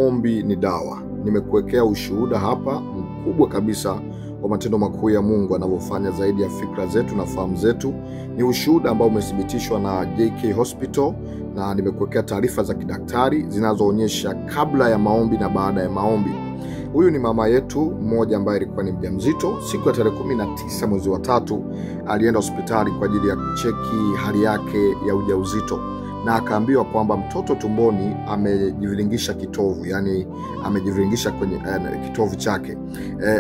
Maombi ni dawa. Nimekuwekea ushuhuda hapa mkubwa kabisa wa matendo makuu ya Mungu anavyofanya zaidi ya fikra zetu na fahamu zetu. Ni ushuhuda ambao umethibitishwa na JK Hospital, na nimekuwekea taarifa za kidaktari zinazoonyesha kabla ya maombi na baada ya maombi. Huyu ni mama yetu mmoja ambaye alikuwa ni mjamzito. Siku ya tarehe 19 mwezi wa 3 alienda hospitali kwa ajili ya kucheki hali yake ya ujauzito, na akaambiwa kwamba mtoto tumboni amejiviringisha kitovu, yani amejiviringisha kwenye kitovu chake.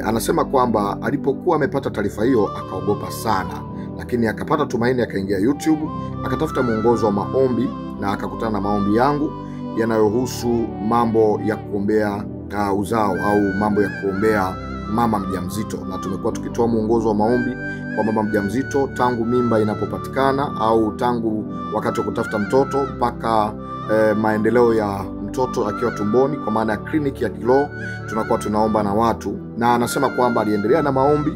Anasema kwamba alipokuwa amepata taarifa hiyo akaogopa sana, lakini akapata tumaini, akaingia YouTube akatafuta mwongozo wa maombi na akakutana na maombi yangu yanayohusu mambo ya kuombea uzao au mambo ya kuombea mama mjamzito, na tumekuwa tukitoa mwongozo wa maombi kwa mama mjamzito tangu mimba inapopatikana au tangu wakati wa kutafuta mtoto mpaka maendeleo ya mtoto akiwa tumboni, kwa maana ya kliniki ya kiroho tunakuwa tunaomba na watu. Na anasema kwamba aliendelea na maombi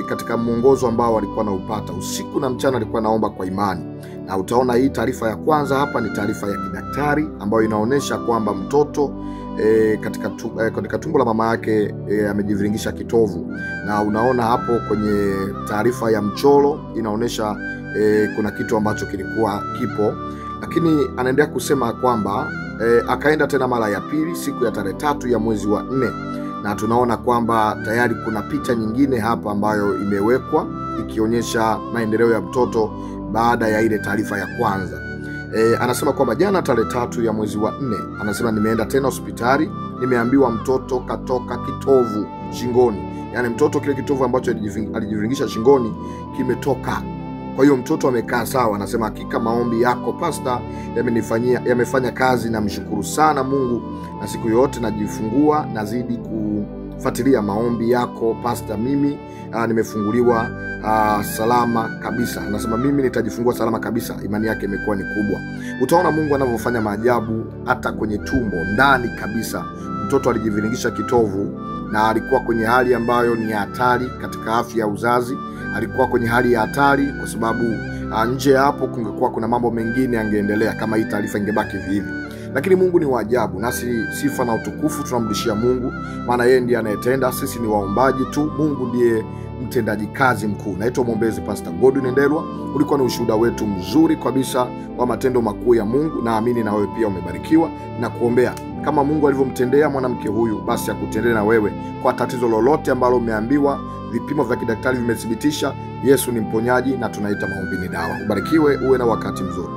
katika mwongozo ambao alikuwa anaupata usiku na mchana, alikuwa naomba kwa imani. Na utaona hii taarifa ya kwanza hapa ni taarifa ya kidaktari ambayo inaonyesha kwamba mtoto katika tumbo la mama yake amejiviringisha kitovu, na unaona hapo kwenye taarifa ya mchoro inaonyesha kuna kitu ambacho kilikuwa kipo. Lakini anaendelea kusema kwamba akaenda tena mara ya pili siku ya tarehe 3 ya mwezi wa 4, na tunaona kwamba tayari kuna picha nyingine hapa ambayo imewekwa ikionyesha maendeleo ya mtoto baada ya ile taarifa ya kwanza. Anasema kwamba jana tarehe 3 ya mwezi wa 4, anasema nimeenda tena hospitali, nimeambiwa mtoto katoka kitovu shingoni, yani mtoto kile kitovu ambacho alijiviringisha shingoni kimetoka. Kwa hiyo mtoto amekaa sawa. Anasema hakika maombi yako pastor yamefanya kazi, na mshukuru sana Mungu, na siku yote najifungua nazidi kufuatilia maombi yako pastor. Mimi nimefunguliwa salama kabisa. Anasema mimi nitajifungua salama kabisa. Imani yake imekuwa ni kubwa. Utaona Mungu anavyofanya maajabu hata kwenye tumbo ndani kabisa. Mtoto alijiviringisha kitovu na alikuwa kwenye hali ambayo ni hatari katika afya ya uzazi. Alikuwa kwenye hali ya hatari kwa sababu nje hapo kungekuwa kuna mambo mengine angeendelea kama hii taarifa ingebaki hivi. Lakini Mungu ni wa ajabu, nasi sifa na utukufu tunamrudishia Mungu, maana yeye ndiye anayetenda, sisi ni waombaji tu. Mungu ndiye mtendaji kazi mkuu. Naitwa mwombezi Pastor Godwin Ndelwa. Ulikuwa ni ushuhuda wetu mzuri kabisa wa matendo makuu ya Mungu. Naamini na wewe pia umebarikiwa, na kuombea kama Mungu alivyomtendea mwanamke huyu, basi akutendee na wewe kwa tatizo lolote ambalo umeambiwa. Vipimo vya kidaktari vimethibitisha Yesu ni mponyaji, na tunaita maombi ni dawa. Ubarikiwe, uwe na wakati mzuri.